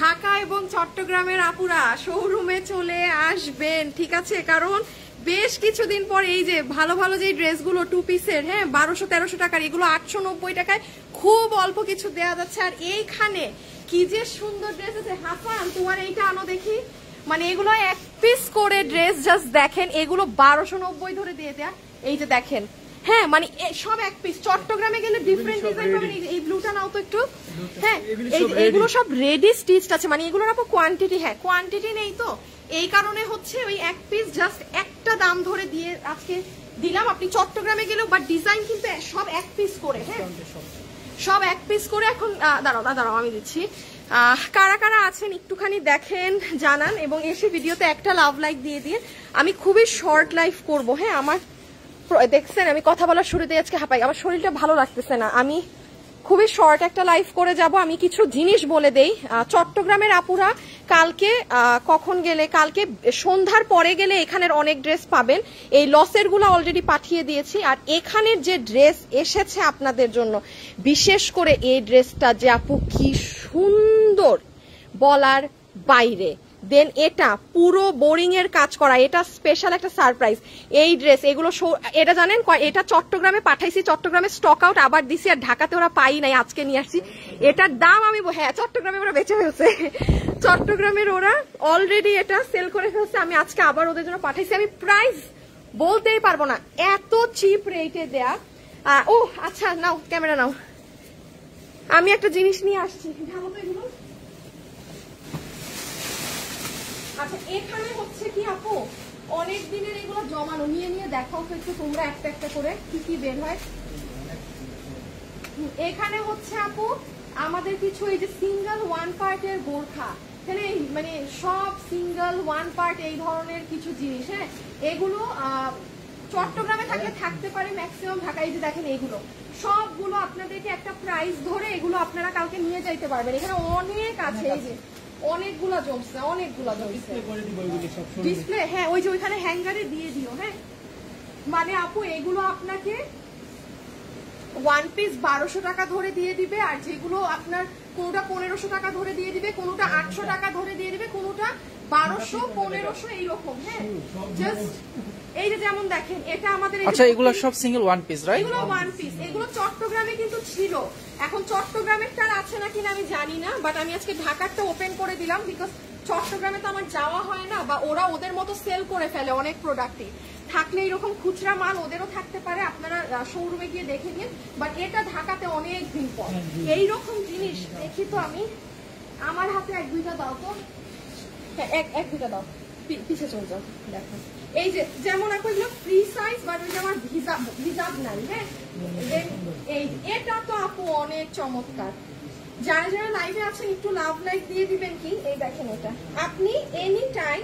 ঢাকা এবং চট্টগ্রামের আপুরা শোরুমে চলে আসবেন, ঠিক আছে? কারণ বেশ কিছুদিন পর এই যে ভালো ভালো যে ড্রেসগুলো 2 পিসের, হ্যাঁ 1200-1300 টাকার, এগুলো 890 টাকায় খুব অল্প কিছু দেওয়া যাচ্ছে। আর এইখানে কি যে সুন্দর ড্রেস আছে। হাসান তোমার এইটা আনো দেখি, মানে এগুলো 1 পিস করে ড্রেস, জাস্ট দেখেন এগুলো 1290 ধরে দিয়ে দেয়া। এই যে দেখেন, হ্যাঁ মানে সব 1 পিস। চট্টগ্রামে গেলে ডিফারেন্ট ডিজাইন পাবেন। এই ব্লুটা নাও তো একটু, হ্যাঁ এগুলো সব রেডি স্টিচড আছে, মানে এগুলোর আপু কোয়ান্টিটি, হ্যাঁ কোয়ান্টিটি নেই তো এই কারণে হচ্ছে ওই 1 পিস জাস্ট একটা দাম ধরে দিয়ে আজকে দিলাম। আপনি চট্টগ্রামে গেলেও বাট ডিজাইন কিন্তু সব 1 পিস করে, হ্যাঁ সব 1 পিস করে। এখন দাঁড়াও আমি দিচ্ছি। কারা কারা আছেন একটুখানি দেখেন, জানান, এবং এসে ভিডিওতে একটা লাভ লাইক দিয়ে দিয়ে। আমি খুবই শর্ট লাইভ করব, হ্যাঁ আমার দেখছেন আমি কথা বলার শুরুতে আজকে হাঁপাই, আমার শরীরটা ভালো লাগতেছে না। আমি খুবই শর্ট একটা লাইভ করে যাব। আমি কিছু জিনিস বলে দেই। চট্টগ্রামের আপুরা কালকে কখন গেলে, কালকে সন্ধ্যার পরে গেলে এখানের অনেক ড্রেস পাবেন। এই লসের গুলো অলরেডি পাঠিয়ে দিয়েছি। আর এখানের যে ড্রেস এসেছে আপনাদের জন্য, বিশেষ করে এই ড্রেসটা যে আপু কি সুন্দর বলার বাইরে। দেন এটা পুরো বোরিং এর কাজ করা, এটা স্পেশাল একটা সারপ্রাইজ। এই ড্রেস এগুলো এটা জানেন এটা চট্টগ্রামে পাঠাইছি, চট্টগ্রামে স্টক আউট আবার দিছি, আর ঢাকাতে ওরা পাই নাই, আজকে নিয়ে আসছি। এটার দাম আমি, হ্যাঁ চট্টগ্রামে ওরা বেঁচে ফেলছে, চট্টগ্রামের ওরা অলরেডি এটা সেল করে ফেলছে। আমি আজকে আবার ওদের জন্য পাঠাইছি। আমি প্রাইস বলতেই পারবো না, এত চিপ রেটে দেয়া। ও আচ্ছা নাও ক্যামেরা নাও, আমি একটা জিনিস নিয়ে আসছি। আচ্ছা এখানে হচ্ছে কি আপু অনেক দিনের এগুলো জমানো, নিয়ে নিয়ে দেখাও তো একটু তোমরা একটা একটা করে কি কি বের হয়। এখানে হচ্ছে আপু আমাদের কিছু এই যে সিঙ্গেল 1 পার্টের বোরখা, এখানে মানে সব সিঙ্গেল 1 পার্ট এই ধরনের কিছু জিনিস, হ্যাঁ এগুলো চট্টগ্রামে থাকলে থাকতে পারে, ম্যাক্সিমাম ঢাকায়। যে দেখেন এগুলো সবগুলো আপনাদেরকে একটা প্রাইস ধরে এগুলো আপনারা কালকে নিয়ে যাইতে পারবেন। এখানে অনেক আছে, এই যে অনেকগুলা জমছে, অনেকগুলা জমছে ডিসপ্লে, হ্যাঁ ওই যে ওইখানে হ্যাঙ্গারে দিয়ে দিও, হ্যাঁ মানে আপু এগুলো আপনাকে 1 পিস 1200 টাকা ধরে দিয়ে দিবে। আর যেগুলো আপনার কোনোটা 1500 টাকা ধরে দিয়ে দিবে, কোনোটা 800 টাকা ধরে দিয়ে দিবে, কোনোটা 1200 1500 এইরকম, হ্যাঁ জাস্ট এই যে যেমন দেখেন এটা আমাদের, আচ্ছা এগুলো সব সিঙ্গেল 1 পিস রাইট? এগুলো 1 পিস। এগুলো চট্টগ্রামে কিন্তু ছিল, এখন চট্টগ্রামেরটা আছে না কিনা আমি জানি না, বাট আমি আজকে ঢাকারটা ওপেন করে দিলাম বিকজ চট্টগ্রামে তো আমার যাওয়া হয় না, বা ওরা ওদের মতো সেল করে ফেলে অনেক প্রোডাক্টই। থাকলে এরকম খুচরা মাল ওদেরও থাকতে পারে, আপনারা শোরুমে গিয়ে দেখে নিন। বাট এটা ঢাকাতে অনেক দিন পর এইরকম জিনিস দেখি। তো আমি আমার হাতে 1-2টা দাও তো, হ্যাঁ 1-2টা দাও, পিছে চলে যাও। দেখো এই যে যেমন এগুলো ফ্রি সাইজ, বাট ওই যে আমার হিজাব নাই, হ্যাঁ এই এটা তো আপু অনেক চমৎকার। যারা যারা লাইভে আছেন একটু লাভ লাইক দিয়ে দিবেন কি। এই দেখেন এটা আপনি এনি টাইম,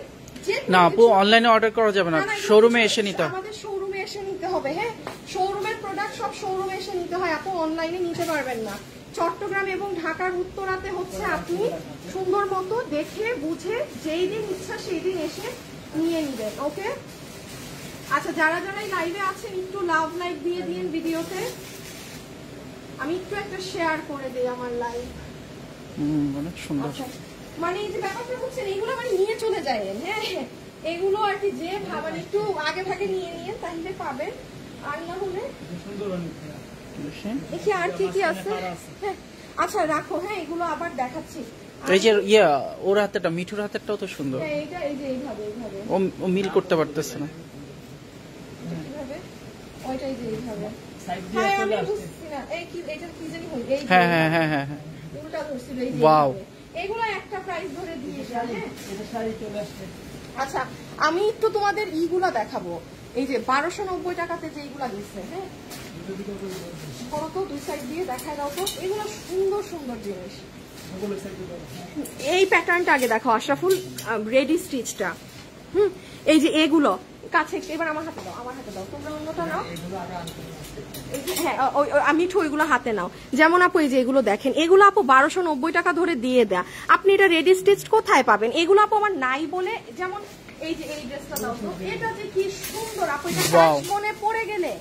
না আপু অনলাইনে অর্ডার করা যাবে না, শোরুমে এসে নিতে হবে। আমাদের শোরুমে এসে নিতে হবে, হ্যাঁ শোরুমের প্রোডাক্ট সব শোরুমে এসে নিতে হয়, আপু অনলাইনে নিতে পারবেন না। চট্টগ্রাম এবং ঢাকার উত্তরাতে হচ্ছে আপনি সুন্দর মতো দেখে বুঝে যেই দিন ইচ্ছা সেই দিন এসে নিয়ে নিবেন, ওকে। আচ্ছা যারা যারা লাইভে আছেন একটু লাভ লাইক দিয়ে দিন ভিডিওতে। আমি একটু একটা শেয়ার করে দিই আমার লাইভ। অনেক সুন্দর, মানে এই যে ব্যাপারটা হচ্ছে এগুলো মানে নিয়ে চলে যায়, হ্যাঁ এগুলো আর কি যে ভাবেন একটু আগে ভাগে নিয়ে নিয়ে তাহলে পাবেন। আর না হলে দেখি আর কি কি আছে। হ্যাঁ আচ্ছা রাখো, হ্যাঁ এগুলো আবার দেখাচ্ছি। এই যে ওর হাতেটা, মিঠুর হাতেরটাও তো সুন্দর। হ্যাঁ এইটা এই যে এইভাবে এইভাবে ও মিল করতে পারতেছে না, এইভাবে ওইটাই যে এইভাবে। হ্যাঁ আমি বুঝছি না এই কি এটা কি জানি হই, এই হ্যাঁ হ্যাঁ হ্যাঁ হ্যাঁ হ্যাঁ উল্টা ধরছিল এই যে। ওয়াও এগুলো একটা প্রাইস ধরে দিয়ে যায়, হ্যাঁ এটা শাড়ি চলে আসছে। আচ্ছা আমি একটু তোমাদের ইগুলা দেখাবো, এই যে 1290 টাকাতে যে এইগুলা দিচ্ছে, হ্যাঁ করো তো দুই সাইড দিয়ে দেখায় দাও তো। এগুলো সুন্দর সুন্দর জিনিস। এই প্যাটার্নটা আগে দেখো আশরাফুল, রেডি স্টিচটা। এই যে এগুলো কাছে, এবার আমার হাতে দাও, আমার হাতে দাও, তোমরা অন্যটা নাও। হ্যাঁ আমি একটু ওইগুলো হাতে নাও। যেমন আপু এই যে এগুলো দেখেন, এগুলো আপু 1290 টাকা ধরে দিয়ে দেয়া। আপনি এটা রেডি স্টিচ কোথায় পাবেন? এগুলো আপু আমার নাই বলে, যেমন এই যে এই ড্রেসটা দাও তো, এটা যে কি সুন্দর আপু, এটা মনে পড়ে গেলে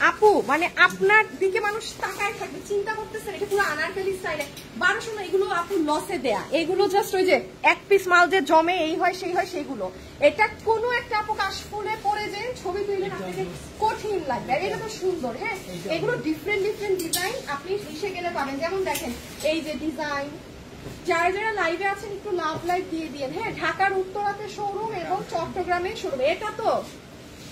আপু মানে আপনার দিকে মানুষ তাকায় থাকবে, চিন্তা করতেছেন এটা পুরো আনারকলি স্টাইলে 1200 না, এগুলো আপু লসে দেয়া, এগুলো জাস্ট ওই যে এক পিস মাল যে জমে এই হয় সেই হয় সেগুলো। এটা কোনো একটা আপু কাশফুলে পরে যে ছবি তুললেন আপনাকে কঠিন লাগবে, আর এটা তো সুন্দর। হ্যাঁ, এগুলো ডিফারেন্ট ডিফারেন্ট ডিজাইন আপনি এসে গেলে পাবেন। যেমন দেখেন এই যে ডিজাইন, যারা যারা লাইভে আছেন একটু লাইভ দিয়ে দিন। হ্যাঁ, ঢাকার উত্তরাতে শোরুম এবং চট্টগ্রামে শোরুম। এটা তো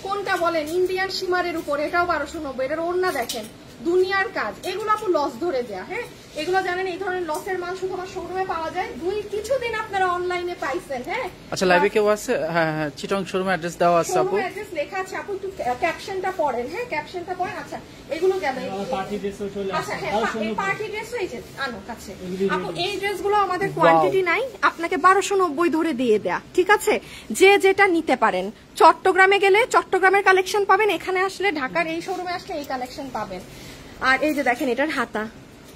কোনটা বলেন, ইন্ডিয়ান সীমারের উপর, এটাও 1290। এটার ওড়না দেখেন, দুনিয়ার কাজ। এগুলো আপু লস ধরে দেয়া। হ্যাঁ, এগুলো জানেন এই ধরনের লসের মাল শুধু আমার শোরুমে পাওয়া যায়, কিছুদিন আপনারা অনলাইনে পাইছেন। হ্যাঁ, আচ্ছা লাইভে কেউ আছে? হ্যাঁ হ্যাঁ, চিটং শোরুম অ্যাড্রেস দেওয়া আছে আপু, অ্যাড্রেস লেখা আছে আপু, একটু ক্যাপশনটা পড়েন। হ্যাঁ, ক্যাপশনটা পড়েন। আচ্ছা এগুলো গেল, পার্টি ড্রেসও চলে আসছে। আচ্ছা হ্যাঁ, পার্টি ড্রেসও এই যে আনো কাছে আপু। এই ড্রেসগুলো আমাদের কোয়ান্টিটি নাই, আপনাকে 1290 ধরে দিয়ে দেয়া, ঠিক আছে? যে যেটা নিতে পারেন। চট্টগ্রামে গেলে চট্টগ্রামের কালেকশন পাবেন, এখানে আসলে ঢাকার এই শোরুমে আসলে এই কালেকশন পাবেন। আর এই যে দেখেন এটার হাতা,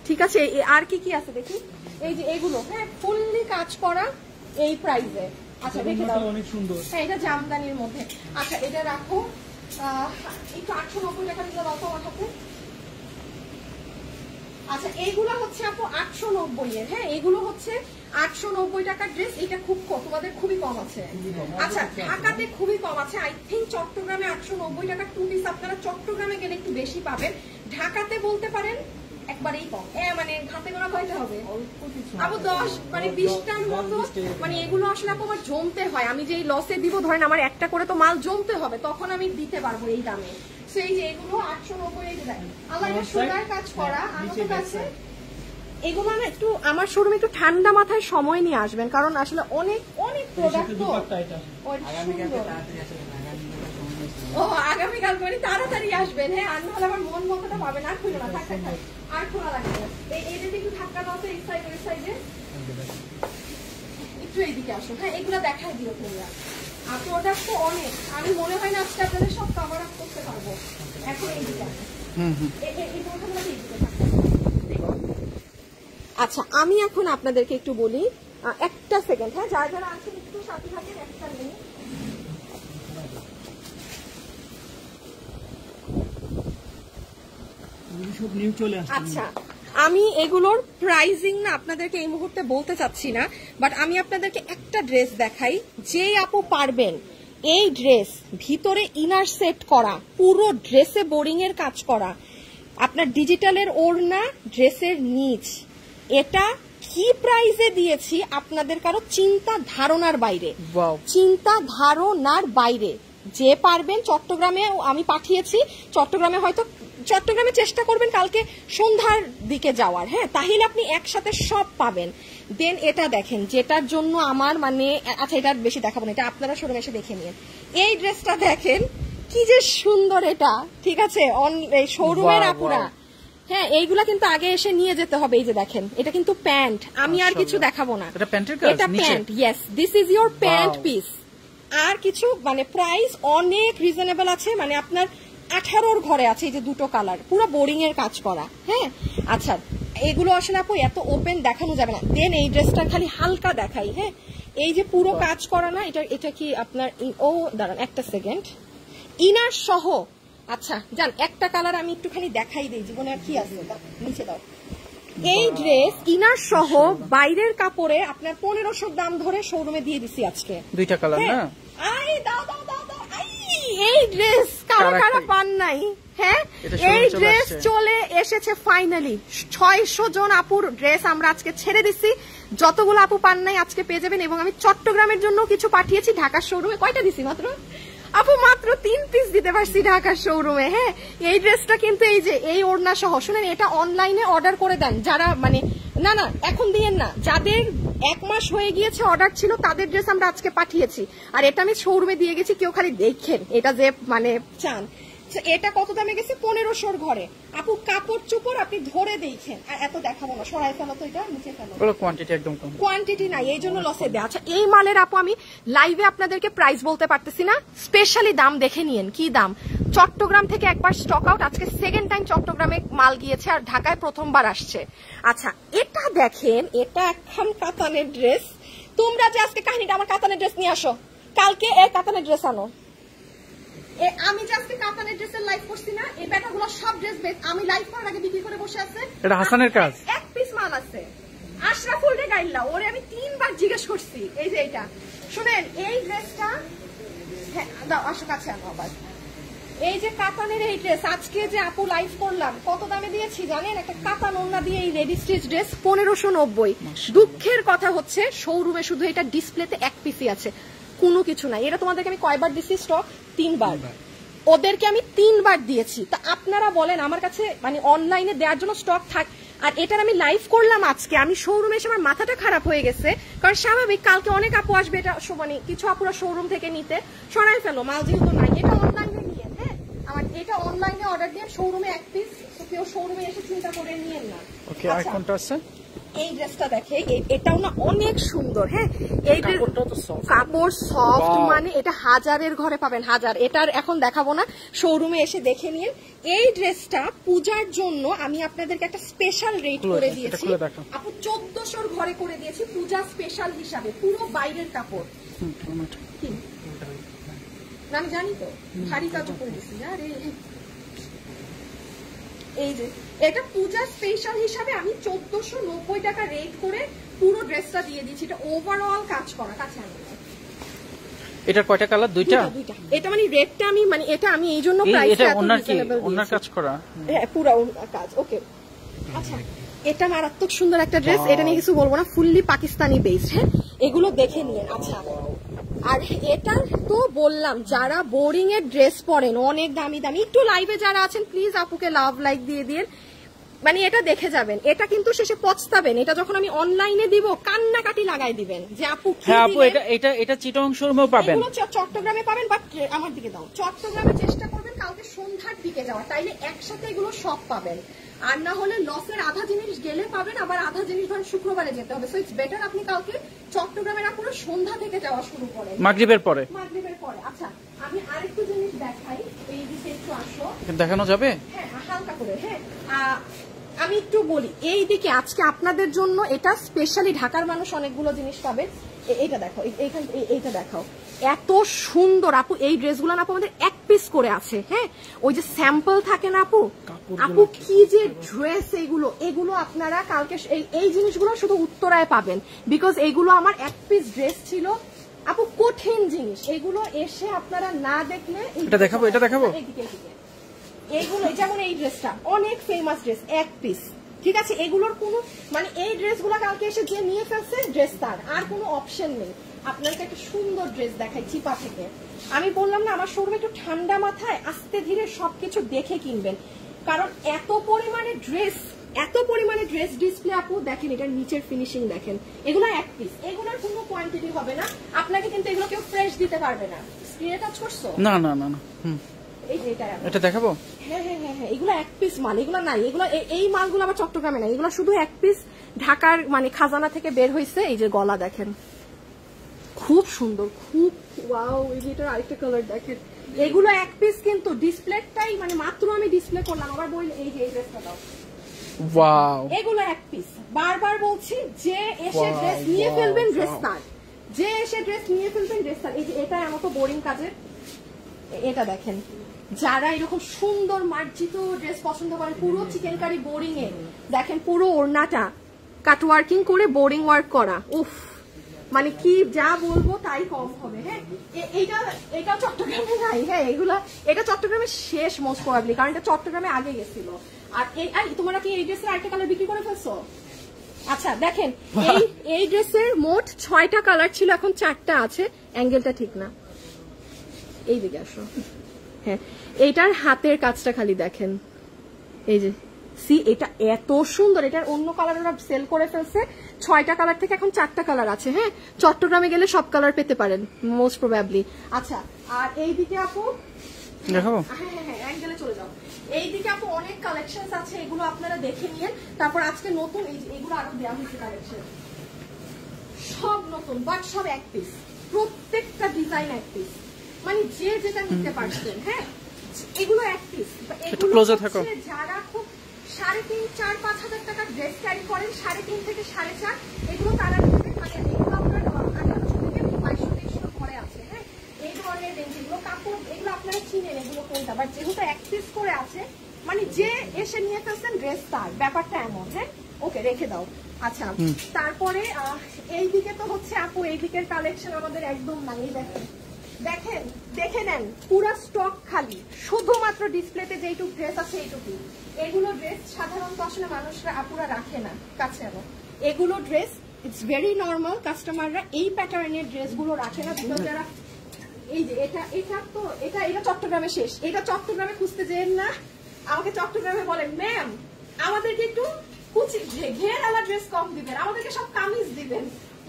ঠিক আছে? আর কি কি আছে দেখি, এই যে এগুলো হ্যাঁ ফুললি কাজ করা এই প্রাইসে। আচ্ছা দেখে দাও, অনেক সুন্দর। হ্যাঁ, এটা জামদানির মধ্যে। আচ্ছা এটা রাখো, একটু 890 টাকা দিলে দাও তো আমার হাতে। আচ্ছা এইগুলো হচ্ছে আপু 890 এর। হ্যাঁ, এগুলো হচ্ছে 890 টাকার ড্রেস। এটা খুব তোমাদের খুবই কম আছে। আচ্ছা ঢাকাতে খুবই কম আছে, আই থিঙ্ক চট্টগ্রামে 890 টাকার টু পিস আপনারা চট্টগ্রামে গেলে একটু বেশি পাবেন, ঢাকাতে বলতে পারেন একবারেই কম। মানে হাতে গোনা কয়টা হবে আপু, 10 মানে 20টার মতো। মানে এগুলো আসলে আপু আমার জমতে হয়, আমি যে লসে দিব ধরেন আমার একটা করে তো মাল জমতে হবে, তখন আমি দিতে পারবো এই দামে। সেই যে এগুলো 890 এই যে আল্লাহ এটা সোনার কাজ করা আমাদের কাছে। এগুলো না একটু আমার শোরুমে একটু ঠান্ডা মাথায় সময় নিয়ে আসবেন, কারণ আসলে অনেক অনেক প্রোডাক্ট তো। ও আগামীকাল মানে তাড়াতাড়ি আসবেন। হ্যাঁ, আর নাহলে আমার মন মতটা পাবেন। আর খুলো না, থাক থাক থাক, আর খোলা লাগবে। এই দিকে একটু ধাক্কা দাও তো, এই সাইড ওই সাইডে একটু এইদিকে আসো। হ্যাঁ, এগুলো দেখাই দিও তোমরা। আর প্রোডাক্ট তো অনেক, আমি মনে হয় না আজকে আপনাদের সব কভার আপ করতে পারবো। এখন এইদিকে আসো, এই প্রোডাক্টগুলো এইদিকে থাকবে। আচ্ছা আমি এখন আপনাদেরকে একটু বলি, একটা সেকেন্ড। হ্যাঁ, যারা যারা আছেন একটু সাথে থাকেন, একটা মিনিট। আচ্ছা আমি এগুলোর প্রাইসিং না আপনাদেরকে এই মুহূর্তে বলতে চাচ্ছি না, বাট আমি আপনাদেরকে একটা ড্রেস দেখাই। যে আপু পারবেন এই ড্রেস ভিতরে ইনার সেট করা, পুরো ড্রেসে বোরিং এর কাজ করা, আপনার ডিজিটালের ওড়না, ড্রেসের নিচ, এটা কি প্রাইসে দিয়েছি আপনাদের কারো চিন্তা ধারণার বাইরে, চিন্তা ধারণার বাইরে। যে পারবেন চট্টগ্রামে আমি পাঠিয়েছি, চট্টগ্রামে হয়তো চট্টগ্রামে চেষ্টা করবেন কালকে সন্ধ্যার দিকে যাওয়ার। হ্যাঁ, তাহলে আপনি একসাথে সব পাবেন। দেন এটা দেখেন, যেটার জন্য আমার মানে আচ্ছা এটা বেশি দেখাবো না, এটা আপনারা শোরুমে এসে দেখে নিন। এই ড্রেসটা দেখেন কি যে সুন্দর, এটা ঠিক আছে শোরুমের আপুরা। হ্যাঁ, এইগুলা কিন্তু আগে এসে নিয়ে যেতে হবে। এই যে দেখেন এটা কিন্তু প্যান্ট, আমি আর কিছু দেখাবো না, এটা pant. Yes, this is your pant piece. আর কিছু মানে প্রাইস অনেক রিজনেবল আছে, মানে আপনার 18 ঘরে আছে। এই যে দুটো কালার, পুরো বোরিং এর কাজ করা। হ্যাঁ, আচ্ছা এগুলো আসলে আপু এত ওপেন দেখানো যাবে না। দেন এই ড্রেসটা খালি হালকা দেখাই। হ্যাঁ, এই যে পুরো কাজ করা না, এটা কি আপনার ও দাঁড়ান একটা সেকেন্ড, ইনার সহ। আচ্ছা জান একটা কালার আমি একটুখানি দেখাই দিই, জীবনে আর কি আছে নিচে দাও। এই ড্রেস ইনার সহ বাইরের কাপড়ে আপনার 1500 দাম ধরে শোরুমে দিয়ে দিছি আজকে। দুইটা কালার না, আই দাও দাও দাও দাও। এই ড্রেস কারা কারা পান নাই? হ্যাঁ, এই ড্রেস চলে এসেছে ফাইনালি। 600 জন আপুর ড্রেস আমরা আজকে ছেড়ে দিচ্ছি, যতগুলো আপু পান নাই আজকে পেয়ে যাবেন। এবং আমি চট্টগ্রামের জন্য কিছু পাঠিয়েছি, ঢাকার শোরুমে কয়টা দিছি মাত্র আপু, মাত্র 3 পিস দিতে পারছি ঢাকার শোরুমে। হ্যাঁ, এই ড্রেসটা কিন্তু এই যে এই ওড়না সহ। শুনেন, এটা অনলাইনে অর্ডার করে দেন যারা মানে না না এখন দিয়েন না, যাদের 1 মাস হয়ে গিয়েছে অর্ডার ছিল তাদের ড্রেস আমরা আজকে পাঠিয়েছি। আর এটা আমি শোরুমে দিয়ে গেছি, কেউ খালি দেখেন এটা যে মানে চান। এটা কত দামে গেছে? 1500 ঘরে আপু। কাপড় চোপড় আপনি ধরে দেখেন, আর এত দেখাবো না, সরাই ফেলো তো, এটা নিচে ফেলো। কোয়ান্টিটি একদম কম, কোয়ান্টিটি নাই, এই জন্য লসে দেয়। আচ্ছা এই মালের আপু আমি লাইভে আপনাদেরকে প্রাইস বলতে পারতেছি না, স্পেশালি দাম দেখে নিয়েন কি দাম। চট্টগ্রাম থেকে একবার স্টক আউট, আজকে সেকেন্ড টাইম চট্টগ্রামে মাল গিয়েছে, আর ঢাকায় প্রথমবার আসছে। আচ্ছা এটা দেখেন, এটা এখন কাতানের ড্রেস। তোমরা যে আজকে কাহিনীটা আমার কাতানের ড্রেস নিয়ে আসো, কালকে এই কাতানের ড্রেস আনো। আমি যে আজকে কাতানের ড্রেসের লাইভ করছি না, এই ব্যাটাগুলো সব ড্রেস আমি লাইভ করার আগে বিক্রি করে বসে আছে। এটা হাসানের কাজ। এক পিস মাল আছে আশরাফুল রে গাইল্লা, ওরে আমি 3 বার জিজ্ঞেস করছি। এই যে এটা শুনেন, এই ড্রেসটা হ্যাঁ দাও আসো কাছে আনো আবার। এই যে কাতানের এই ড্রেস আজকে যে আপু লাইভ করলাম কত দামে দিয়েছি জানেন? একটা কাতান ওন্না দিয়ে এই রেডি স্টিচ ড্রেস 1590। দুঃখের কথা হচ্ছে শোরুমে শুধু এটা ডিসপ্লেতে এক পিসই আছে, কোনো কিছু নাই। এটা তোমাদেরকে আমি কয়বার দিছি স্টক? 3 বার। ওদেরকে আমি 3 বার দিয়েছি। তা আপনারা বলেন আমার কাছে মানে অনলাইনে দেওয়ার জন্য স্টক থাক, আর এটার আমি লাইভ করলাম আজকে, আমি শোরুমে এসে আমার মাথাটা খারাপ হয়ে গেছে। কারণ স্বাভাবিক কালকে অনেক আপু আসবে এটা মানে কিছু আপুরা শোরুম থেকে নিতে, সরাই ফেলো মাল যেহেতু নাই। এটা অনলাইনে নিয়ে হ্যাঁ, আমার এটা অনলাইনে অর্ডার দিয়ে শোরুমে এক পিস, কেউ শোরুমে এসে চিন্তা করে নিয়েন না। ওকে, আর কোনটা আছে? এই ড্রেসটা দেখে, এটাও না অনেক সুন্দর। হ্যাঁ, এই কাপড় সফট, মানে এটা হাজারের ঘরে পাবেন, হাজার। এটার এখন দেখাবো না, শোরুমে এসে দেখে নিন। এই ড্রেসটা পূজার জন্য আমি আপনাদেরকে একটা স্পেশাল রেট করে দিয়েছি আপু, 1400 ঘরে করে দিয়েছি পূজা স্পেশাল হিসাবে, পুরো বাইরের কাপড়। আমি জানি তো, ভারী কাজও করে দিচ্ছি। আরে এই যে এটা পূজা স্পেশাল হিসাবে আমি 1490 টাকা রেট করে পুরো ড্রেসটা দিয়ে দিচ্ছি। এটা ওভারঅল কাজ করা। কাছে আনবো। এটা কয়টা কালার? দুইটা। এটা মানে রেটটা আমি মানে এটা আমি এই জন্য প্রাইসটা এটা ওনার কাজ করা। হ্যাঁ পুরো ওনার কাজ। ওকে আচ্ছা, এটা মারাত্মক সুন্দর একটা ড্রেস, এটা নিয়ে কিছু বলবো না, ফুললি পাকিস্তানি বেসড। হ্যাঁ, এগুলো দেখে নিন। আচ্ছা, আর এটা তো বললাম যারা বোরিং এর ড্রেস পরেন অনেক দামি দামি, একটু লাইভে যারা আছেন প্লিজ আপুকে লাভ লাইক দিয়ে দিন, মানে এটা দেখে যাবেন। এটা কিন্তু শেষে পছতাবেন, এটা যখন আমি অনলাইনে দিব কান্নাকাটি লাগাই দিবেন যে আপু। হ্যাঁ আপু, এটা চিটাং শোরুমেও পাবেন, চট্টগ্রামে পাবেন, বাট আমার দিকে দাও, চট্টগ্রামে চেষ্টা করবেন কালকে সন্ধ্যার দিকে যাওয়া, তাইলে একসাথে এগুলো সব পাবেন। আর না হলে লসের আধা জিনিস গেলে পাবেন, আবার আধা জিনিস ধরেন শুক্রবারে যেতে হবে। সো ইটস বেটার আপনি কালকে চট্টগ্রামের আপুরো সন্ধ্যা থেকে যাওয়া শুরু করেন, মাগরিবের পরে। আচ্ছা, আমি আরেকটু জিনিস দেখাই, এই দিকে একটু আসো, দেখানো যাবে? হ্যাঁ হালকা করে। হ্যাঁ, আমি একটু বলি, এই দিকে আজকে আপনাদের জন্য এটা স্পেশালি ঢাকার মানুষ অনেকগুলো জিনিস পাবে। এইটা দেখো, এইখান এইটা দেখাও, এত সুন্দর আপু। এই ড্রেসগুলো না আপু আমাদের এক পিস করে আছে। হ্যাঁ, ওই যে স্যাম্পল থাকে না আপু, আপু কি যে ড্রেস এগুলো আপনারা কালকে এই জিনিসগুলো শুধু উত্তরায় পাবেন, বিকজ এইগুলো আমার এক পিস ড্রেস ছিল আপু, কঠিন জিনিস এগুলো, এসে আপনারা না দেখলে। এটা দেখাবো এগুলো যেমন এই ড্রেসটা অনেক ফেমাস ড্রেস, এক পিস, ঠিক আছে। এগুলোর কোনো মানে এই ড্রেসগুলো কালকে এসে যে নিয়ে ফেলছে ড্রেস, তার আর কোনো অপশন নেই। আপনাকে একটা সুন্দর ড্রেস দেখাই চিপা থেকে। আমি বললাম না আমার শোরুমে একটু ঠান্ডা মাথায় আস্তে ধীরে সবকিছু দেখে কিনবেন, কারণ এত পরিমাণে ড্রেস ডিসপ্লে আপু দেখেন, এটার নিচের ফিনিশিং দেখেন। এগুলো এক পিস, এগুলোর কোনো কোয়ান্টিটি হবে না আপনাকে, কিন্তু এগুলো কেউ ফ্রেশ দিতে পারবে না। স্ক্রিনে টাচ করছো? না। এটা দেখাবো? হ্যাঁ, এগুলো এক পিস মাল, এগুলো নাই, এগুলো এই মালগুলো আবার চট্টগ্রামে নাই, এগুলো শুধু এক পিস ঢাকার মানে খাজানা থেকে বের হয়েছে। এই যে গলা দেখেন, খুব সুন্দর, খুব ওয়াও। এই যেটার আরেকটা কালার দেখেন, এগুলো এক পিস, কিন্তু ডিসপ্লেটাই মানে মাত্র আমি ডিসপ্লে করলাম। আবার বলি এই যে এই ড্রেসটা দাও, ওয়াও, এগুলো এক পিস। বারবার বলছি যে এসে ড্রেস নিয়ে ফেলবেন, ড্রেস তার, যে এসে ড্রেস নিয়ে ফেলবেন, ড্রেস তার। এই যে এটা এমন তো বোরিং কাজের, এটা দেখেন, যারা এরকম সুন্দর মার্জিত ড্রেস পছন্দ করেন, পুরো চিকেন কারি বোরিং এ দেখেন, পুরো ওড়নাটা কাট ওয়ার্কিং করে বোরিং ওয়ার্ক করা, উফ, মানে কি যা বলবো তাই কম হবে। হ্যাঁ, এটা চট্টগ্রামে নাই। হ্যাঁ, এটা চট্টগ্রামের শেষ মোস্ট প্রবাবলি, কারণ এটা চট্টগ্রামে আগে গেছিল। আর তোমরা কি এই ড্রেসের আরেকটা কালার বিক্রি করে ফেলছো? আচ্ছা দেখেন, এই ড্রেসের মোট 6টা কালার ছিল, এখন 4টা আছে। অ্যাঙ্গেলটা ঠিক না, এই দিকে আসো। হ্যাঁ, এইটার হাতের কাজটা খালি দেখেন, এই যে এটা এত সুন্দর। এটার অন্য কালার ওরা সেল করে ফেলছে, 6টা কালার থেকে এখন 4টা কালার আছে। হ্যাঁ, চট্টগ্রামে গেলে সব কালার পেতে পারেন মোস্ট প্রবাবলি। আচ্ছা, আর এইদিকে আপু দেখাবো? হ্যাঁ, অ্যাঙ্গেলে চলে যাও। এইদিকে আপু অনেক কালেকশন আছে, এগুলো আপনারা দেখে নিন। তারপর আজকে নতুন এগুলো আরো দেওয়া হয়েছে কালেকশন, সব নতুন, বাট সব এক পিস, প্রত্যেকটা ডিজাইন এক পিস, মানে যে যেটা নিতে পারছেন। হ্যাঁ, এগুলো এক পিস। যারা খুব 3.5, 4, 5 হাজার টাকার ড্রেস ক্যারি করেন, 3.5 থেকে 4.5, এগুলো তারা নিতে পারেন। এগুলো আপনার 1800 থেকে 2200 ঘরে আছে। হ্যাঁ, এই ধরনের রেঞ্জ, এগুলো কাপড়, এগুলো আপনারা চিনেন। বাট যেহেতু এক পিস করে আছে মানে যে এসে নিয়ে ফেলছেন ড্রেস তার, ব্যাপারটা এমন। হ্যাঁ ওকে রেখে দাও। আচ্ছা তারপরে এইদিকে তো হচ্ছে আপু এই দিকের কালেকশন আমাদের একদম নাই। দেখেন দেখেন দেখে নেন পুরো স্টক খালি, শুধুমাত্র ডিসপ্লেতে যেইটুক ড্রেস আছে এইটুকু। এগুলো ড্রেস সাধারণত আসলে মানুষরা আপুরা রাখে না কাছে। এগুলো ড্রেস ইটস ভেরি নর্মাল, কাস্টমাররা এই প্যাটার্নের ড্রেসগুলো রাখে না। যারা এই যে এটা চট্টগ্রামে শেষ, এটা চট্টগ্রামে খুঁজতে যেন না। আমাকে চট্টগ্রামে বলেন ম্যাম আমাদেরকে একটু ঘেরালা ড্রেস কম দিবেন, আমাদেরকে সব কামিজ দিবেন।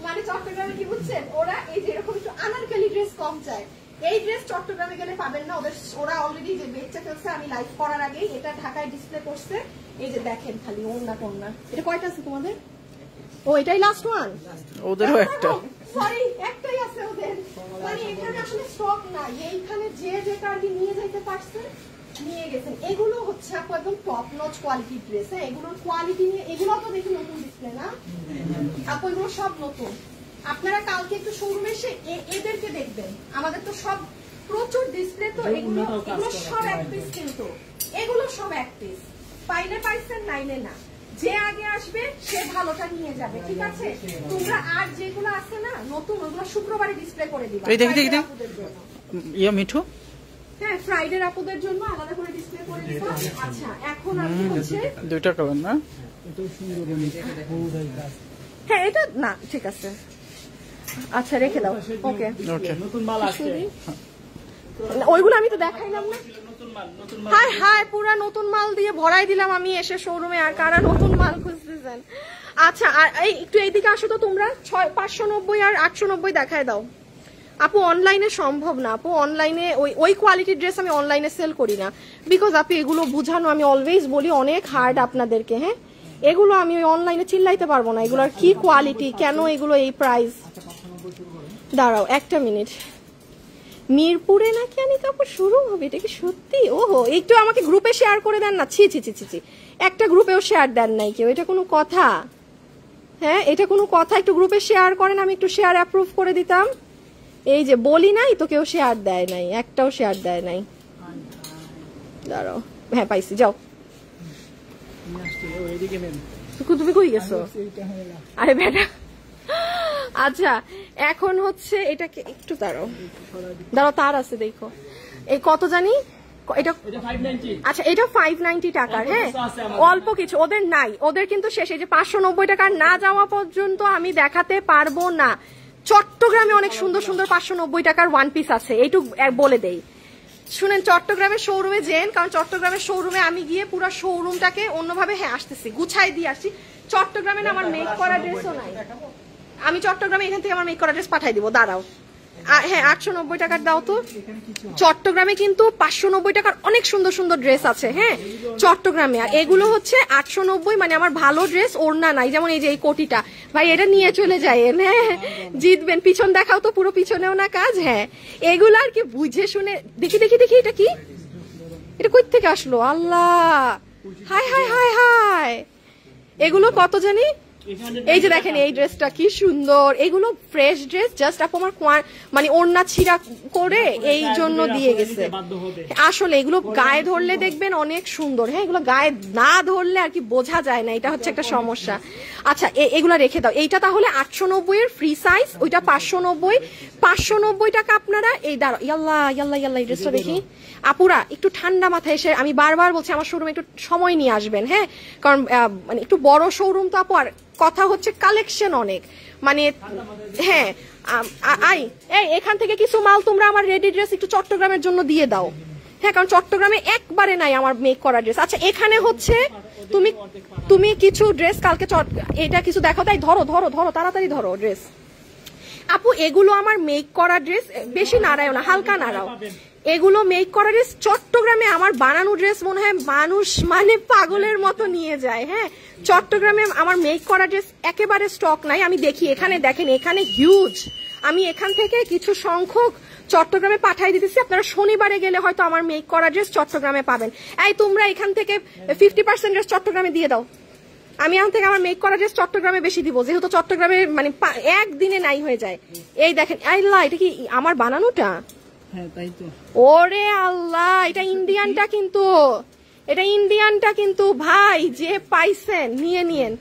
মানে চট্টগ্রামে কি বুঝছেন, ওরা এই যে এরকম একটু আনারকলি ড্রেস কম চায়। এই ড্রেস চট্টগ্রামে গেলে পাবেন না, ওরা অলরেডি যে বেচে ফেলছে। আমি লাইভ করার আগেই এটা ঢাকায় ডিসপ্লে করছে। এই যে দেখেন খালি ওন্না টোন্না। এটা কয়টা আছে তোমাদের? ও এটাই লাস্ট ওয়ান? ওদেরও একটা, সরি একটাই আছে ওদের। মানে এখানে আসলে স্টক নাই, এইখানে যে যেটা আর কি নিয়ে যেতে পারছে নিয়ে গেছেন। এগুলো হচ্ছে আপু একদম টপ নচ কোয়ালিটির ড্রেস। হ্যাঁ এগুলোর কোয়ালিটি নিয়ে, এগুলো তো দেখি নতুন ডিসপ্লে না আপু, এগুলো সব নতুন। আপনারা কালকে একটু শোরুমে এসে এদেরকে দেখবেন, আমাদের তো সব প্রচুর ডিসপ্লে। তো এগুলো সব এক পিস, কিন্তু এগুলো সব এক পিস। পাইলে পাইছেন, নাইলে না। যে আগে আসবে সে ভালোটা নিয়ে যাবে, ঠিক আছে? তোমরা আর যেগুলো আছে না নতুন, ওগুলো শুক্রবারে ডিসপ্লে করে দিবা। এই দেখি ইয়া মিঠু, হ্যাঁ ফ্রাইডে আপুদের জন্য আলাদা করে ডিসপ্লে করে দিবা। আচ্ছা এখন আমি হচ্ছে দুইটা কালার না, হ্যাঁ এটা না ঠিক আছে। আচ্ছা রেখে দাও। ওকে নতুন মাল আসছে, ওইগুলো আমি তো দেখাইলাম না। হাই হাই পুরা নতুন মাল দিয়ে ভরাই দিলাম আমি এসে শোরুমে। আর কারা নতুন মাল খুঁজতেছেন? আচ্ছা আর একটু এইদিকে আসো তো তোমরা। 590 আর 890 দেখায় দাও আপু। অনলাইনে সম্ভব না আপু, অনলাইনে ওই কোয়ালিটির ড্রেস আমি অনলাইনে সেল করি না। বিকজ আপু এগুলো বুঝানো, আমি অলওয়েজ বলি, অনেক হার্ড আপনাদেরকে। হ্যাঁ এগুলো আমি ওই অনলাইনে চিল্লাইতে পারবো না এগুলোর কি কোয়ালিটি, কেন এগুলো এই প্রাইস। দাঁড়াও একটা মিনিট, মিরপুরে নাকি আনি কাপড় শুরু হবে, এটা কি সত্যি? ওহো একটু আমাকে গ্রুপে শেয়ার করে দেন না। ছি ছি ছি ছি ছি, একটা গ্রুপেও শেয়ার দেন নাই কেউ, এটা কোনো কথা? হ্যাঁ এটা কোনো কথা? একটু গ্রুপে শেয়ার করেন, আমি একটু শেয়ার অ্যাপ্রুভ করে দিতাম। এই যে বলি নাই তো কেউ শেয়ার দেয় নাই, একটাও শেয়ার দেয় নাই। দাঁড়াও, হ্যাঁ পাইছি, যাও। তুমি কই গেছো? আরে বেটা আচ্ছা এখন হচ্ছে এটাকে একটু দাঁড়াও দাঁড়াও, তার আছে দেখো। এই কত জানি এটা? আচ্ছা এটা 590 টাকার। হ্যাঁ অল্প কিছু, ওদের নাই, ওদের কিন্তু শেষে যে 590 টাকার না যাওয়া পর্যন্ত আমি দেখাতে পারবো না। চট্টগ্রামে অনেক সুন্দর সুন্দর 590 টাকার ওয়ান পিস আছে, এইটুকু বলে দেই। শুনেন চট্টগ্রামের শোরুমে যেন, কারণ চট্টগ্রামের শোরুমে আমি গিয়ে পুরো শোরুমটাকে অন্যভাবে হ্যাঁ আসতেছি গুছাই দিয়ে আসছি। চট্টগ্রামে আমার মেক করা ড্রেসও নাই। আমি চট্টগ্রামে এখান থেকে আমার মেক করা ড্রেস পাঠাই দিব, দাঁড়াও। হ্যাঁ 890 টাকার দাও তো। চট্টগ্রামে কিন্তু 590 টাকার অনেক সুন্দর সুন্দর ড্রেস আছে। হ্যাঁ চট্টগ্রামে, আর এগুলো হচ্ছে 890, মানে আমার ভালো ড্রেস ওড়না নাই। যেমন এই যে এই কোটিটা ভাই, এটা নিয়ে চলে যায়। হ্যাঁ জিতবেন। পিছন দেখাও তো, পুরো পিছনেও না কাজ। হ্যাঁ এগুলো আর কি বুঝে শুনে। দেখি দেখি দেখি, এটা কি? এটা কই থেকে আসলো? আল্লাহ, হাই হাই হাই হাই, এগুলো কত জানি? এই যে দেখেন এই ড্রেসটা কি সুন্দর, এগুলো ফ্রেশ ড্রেস। জাস্ট আপু আমার মানে ওড়না ছিঁড়া করে এই জন্য দিয়ে গেছে। আসলে এগুলো গায়ে ধরলে দেখবেন অনেক সুন্দর। হ্যাঁ এগুলো গায়ে না ধরলে আর কি বোঝা যায় না, এটা হচ্ছে একটা সমস্যা। আচ্ছা এগুলো রেখে দাও। এইটা তাহলে 890 এর ফ্রি সাইজ, ওইটা 590। 590 টাকা আপনারা এই দাঁড়ো। ইয়াল্লা ইয়াল্লা ইয়াল্লা, এই ড্রেসটা দেখি। আপুরা একটু ঠান্ডা মাথায় এসে, আমি বারবার বলছি আমার শোরুমে একটু সময় নিয়ে আসবেন। হ্যাঁ কারণ মানে একটু বড় শোরুম তো আপু, আর কথা হচ্ছে কালেকশন অনেক, মানে হ্যাঁ এই এখান থেকে কিছু মাল তোমরা আমার রেডি ড্রেস একটু চট্টগ্রামের জন্য দিয়ে দাও। হ্যাঁ কারণ চট্টগ্রামে একবারে নাই আমার মেক করা ড্রেস। আচ্ছা এখানে হচ্ছে তুমি কিছু ড্রেস কালকে এটা কিছু দেখো, তাই ধরো ধরো ধরো তাড়াতাড়ি ধরো ড্রেস। আপু এগুলো আমার মেক করা ড্রেস, বেশি নাড়ায়ও না, হালকা নাড়াও। এগুলো মেক করা ড্রেস চট্টগ্রামে আমার বানানো ড্রেস মনে হয় মানুষ মানে পাগলের মতো নিয়ে যায়। হ্যাঁ চট্টগ্রামে আমার মেক করা ড্রেস একেবারে স্টক নাই। আমি দেখি এখানে, দেখেন এখানে হিউজ। আমি এখান থেকে কিছু সংখ্যক চট্টগ্রামে পাঠাই দিতেছি, আপনারা শনিবারে গেলে হয়তো আমার মেক করা ড্রেস চট্টগ্রামে পাবেন। এই তোমরা এখান থেকে 50% ড্রেস চট্টগ্রামে দিয়ে দাও। আমি এখান থেকে আমার মেক করা ড্রেস চট্টগ্রামে বেশি দিব, যেহেতু চট্টগ্রামে মানে একদিনে নাই হয়ে যায়। এই দেখেন আল্লাহ, এটা কি আমার বানানোটা? হ্যাঁ তাই তো। ওরে আল্লাহ, এটা ইন্ডিয়ানটা কিন্তু ভাই যে পাইছেন নিয়ে নিয়েন।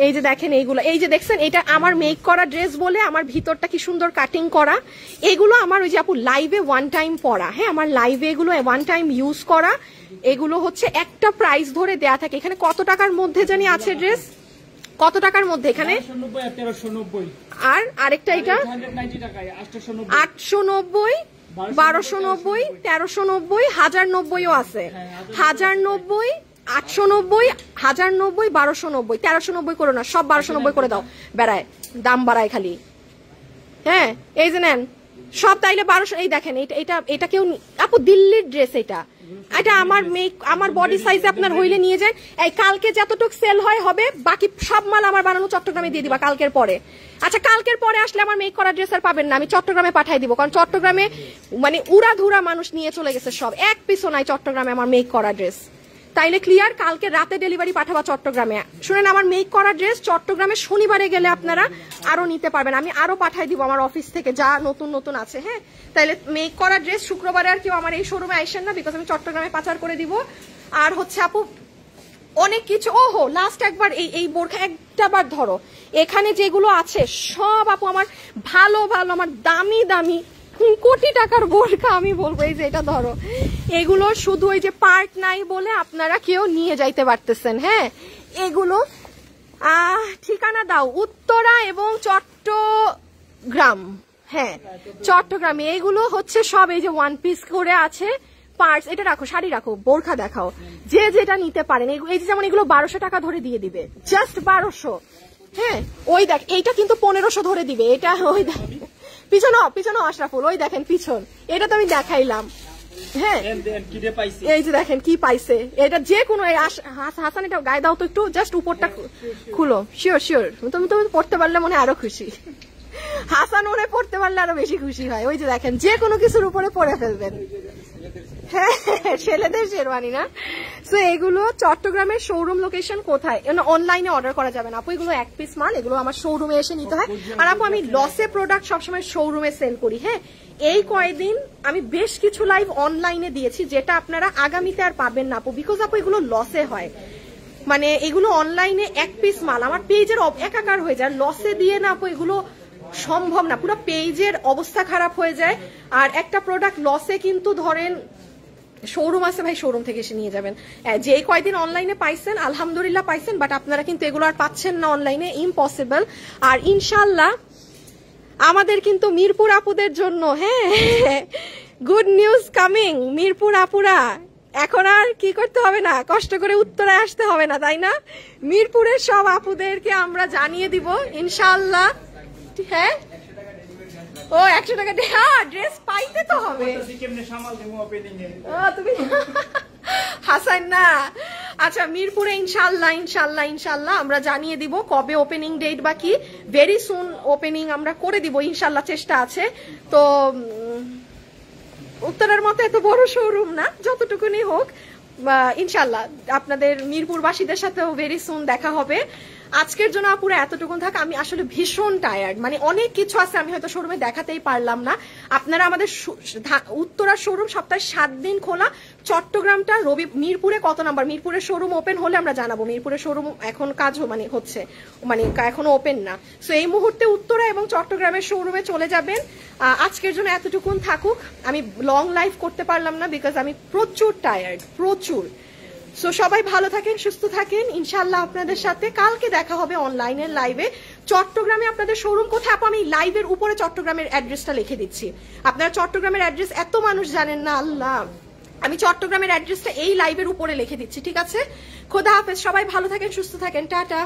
এই যে দেখেন এইগুলো, এই যে দেখছেন এটা আমার মেক করা ড্রেস বলে আমার ভিতরটা কি সুন্দর কাটিং করা। এগুলো আমার ওই যে আপু লাইভে ওয়ান টাইম পরা, হ্যাঁ আমার লাইভে এগুলো ওয়ান টাইম ইউজ করা। এগুলো হচ্ছে একটা প্রাইস ধরে দেয়া থাকে। এখানে কত টাকার মধ্যে জানি আছে ড্রেস, কত টাকার মধ্যে এখানে? 1390 আর আরেকটা এটা 890 টাকায় 890, 1290, 1390, 1090ও আছে। 1090, 890, 1090, 1290, 1390 করো না, সব 1290 করে দাও। বেড়ায় দাম বাড়ায় খালি। হ্যাঁ এই যে নেন সব তাইলে 1200। এই দেখেন এটা কেউ আপু দিল্লির ড্রেস, এটা আমার বডি সাইজে আপনার হইলে নিয়ে যান। এই কালকে যতটুক সেল হয় হবে, বাকি সব মাল আমার বানানো চট্টগ্রামে দিয়ে দিবা কালকের পরে। আচ্ছা কালকের পরে আসলে আমার মেক করা ড্রেস আর পাবেন না, আমি চট্টগ্রামে পাঠাই দিব, কারণ চট্টগ্রামে মানে উড়াধুরা মানুষ নিয়ে চলে গেছে সব, এক পিসও নাই চট্টগ্রামে আমার মেক করা ড্রেস। তাইলে ক্লিয়ার, কালকে রাতে ডেলিভারি পাঠাবা চট্টগ্রামে। শুনেন আমার মেক করা ড্রেস চট্টগ্রামে শনিবারে গেলে আপনারা আরো নিতে পারবেন, আমি আরো পাঠাই দিব আমার অফিস থেকে যা নতুন নতুন আছে। হ্যাঁ তাইলে মেক করা ড্রেস শুক্রবারে আর কেউ আমার এই শোরুমে আইসেন না, বিকজ আমি চট্টগ্রামে পাচার করে দিব। আর হচ্ছে আপু অনেক কিছু, ওহো লাস্ট একবার এই বোরখা একটা বার ধরো, এখানে যেগুলো আছে সব আপু আমার ভালো ভালো, আমার দামি দামি কোটি টাকার বোরখা আমি বলবো। এই যে এটা ধরো, এগুলো শুধু ওই যে পার্ট নাই বলে আপনারা কেউ নিয়ে যাইতে পারতেছেন। হ্যাঁ এগুলো ঠিকানা দাও উত্তরা এবং চট্টগ্রাম। হ্যাঁ চট্টগ্রামে এগুলো হচ্ছে সব এই যে ওয়ান পিস করে আছে পার্টস। এটা রাখো, শাড়ি রাখো, বোরখা দেখাও, যে যেটা নিতে পারেন। এই যে যেমন এগুলো 1200 টাকা ধরে দিয়ে দিবে, জাস্ট 1200। হ্যাঁ ওই দেখ এইটা কিন্তু 1500 ধরে দিবে। এটা ওই দেখ পিছনে আশরাফুল, ওই দেখেন পিছন, এটা তো আমি দেখাইলাম। হ্যাঁ এই যে দেখেন কি পাইছে, এটা যে কোনো হাসান এটা গায়ে দাও তো একটু, জাস্ট উপরটা খুলো। শিওর শিওর তুমি পড়তে পারলে মনে আরো খুশি, হাসান মনে পড়তে পারলে আরো বেশি খুশি হয়। ওই যে দেখেন যে কোনো কিছুর উপরে পরে ফেলবেন। হ্যাঁ ছেলেদের শেরওয়ানি না। সো এগুলো চট্টগ্রামের শোরুম লোকেশন কোথায়? অনলাইনে অর্ডার করা যাবে না আপু, এগুলো এক পিস মাল, এগুলো আমার শোরুমে এসে নিতে হয়। আর আপু আমি লসে প্রোডাক্ট সবসময় শোরুমে সেল করি। হ্যাঁ এই কয়েকদিন আমি বেশ কিছু লাইভ অনলাইনে দিয়েছি, যেটা আপনারা আগামীতে আর পাবেন না আপু, বিকজ আপু এগুলো লসে হয়। মানে এগুলো অনলাইনে এক পিস মাল আমার পেজের একাকার হয়ে যায়, লসে দিয়ে না আপু এগুলো সম্ভব না, পুরো পেজের অবস্থা খারাপ হয়ে যায়। আর একটা প্রোডাক্ট লসে কিন্তু ধরেন শোরুম আছে ভাই, শোরুম থেকে এসে নিয়ে যাবেন। যে কয়দিন অনলাইনে পাইছেন আলহামদুলিল্লাহ পাইছেন, বাট আপনারা কিন্তু এগুলো আর পাচ্ছেন না অনলাইনে, ইম্পসিবল। আর ইনশাল্লাহ আমাদের কিন্তু মিরপুর আপুদের জন্য হ্যাঁ গুড নিউজ কামিং। মিরপুর আপুরা এখন আর কি করতে হবে না, কষ্ট করে উত্তরায় আসতে হবে না, তাই না? মিরপুরের সব আপুদেরকে আমরা জানিয়ে দিব ইনশাল্লাহ। হ্যাঁ ও 100 টাকা ড্রেস পাইতে তো হবে তুমি হাসান না। আচ্ছা মিরপুরে ইনশাল্লাহ ইনশাল্লাহ ইনশাল্লাহ আমরা জানিয়ে দিব কবে ওপেনিং ডেট বা কি, ভেরি সুন ওপেনিং আমরা করে দিব ইনশাল্লাহ, চেষ্টা আছে। তো উত্তরের মতো এত বড় শোরুম না, যতটুকুনি হোক ইনশাল্লাহ আপনাদের মিরপুরবাসীদের সাথেও ভেরি সুন দেখা হবে। আজকের জন্য পুরো এতটুকুন থাক, আমি আসলে ভীষণ টায়ার্ড, মানে অনেক কিছু আছে আমি হয়তো শোরুমে দেখাতেই পারলাম না। আপনারা আমাদের উত্তরার শোরুম সপ্তাহে 7 দিন খোলা, চট্টগ্রামটা মিরপুরে কত নাম্বার, মিরপুরের শোরুম ওপেন হলে আমরা জানাবো। মিরপুরের শোরুম এখন কাজ মানে হচ্ছে, মানে এখনো ওপেন না। সো এই মুহূর্তে উত্তরা এবং চট্টগ্রামের শোরুমে চলে যাবেন। আজকের জন্য এতটুকুন থাকুক, আমি লং লাইভ করতে পারলাম না বিকজ আমি প্রচুর টায়ার্ড, প্রচুর। সো সবাই ভালো থাকেন, সুস্থ থাকেন, ইনশাল্লাহ আপনাদের সাথে কালকে দেখা হবে অনলাইনের লাইভে। চট্টগ্রামে আপনাদের শোরুম কোথায় আপু, আমি লাইভের উপরে চট্টগ্রামের অ্যাড্রেসটা লিখে দিচ্ছি। আপনারা চট্টগ্রামের অ্যাড্রেস এত মানুষ জানেন না, আল্লাহ, আমি চট্টগ্রামের অ্যাড্রেসটা এই লাইভের উপরে লিখে দিচ্ছি, ঠিক আছে? খোদা হাফেজ, সবাই ভালো থাকেন, সুস্থ থাকেন, টাটা।